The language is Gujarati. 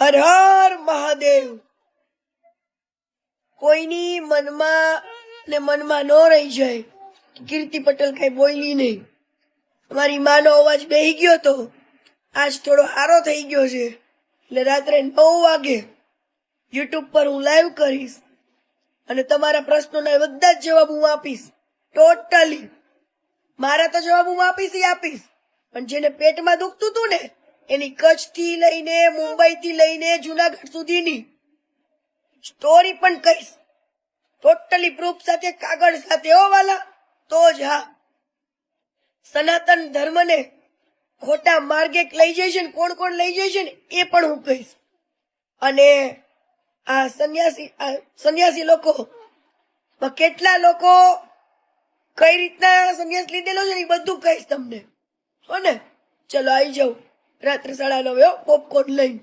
હર હર મહાદેવ. કોઈની મનમાં ન રહી જાય. કીર્તિ પટેલ કઈ બોલી નહીં. મારી માનો અવાજ બેહી ગયો તો આજ થોડો સારો થઈ ગયો છે. એટલે રાત્રે 9 વાગે યુટ્યુબ પર હું લાઈવ કરીશ અને તમારા પ્રશ્નોના બધા જ જવાબ હું આપીશ. ટોટલી મારા તો જવાબ હું આપીશ. પણ જેને પેટમાં દુખતું હતું ને એની કચ્છ થી લઈને મુંબઈ થી લઈને જુનાગઢ સુધીની સ્ટોરી પણ કહીશ. ટોટલી પ્રૂફ સાથે, કાગળ સાથે. હો વાલા, તો જ હા. સનાતન ધર્મને ખોટા માર્ગે લઈ જાય છે ને કોણ કોણ લઈ જાય છે ને એ પણ હું કહીશ. અને આ સંન્યાસી લોકો કેટલા લોકો કઈ રીતના સંન્યાસ લીધેલો છે ને એ બધું કહીશ તમને. હો ને? ચલો આવી જાઉં રાત્રે 9:30 પોપકોર્ન લઈને.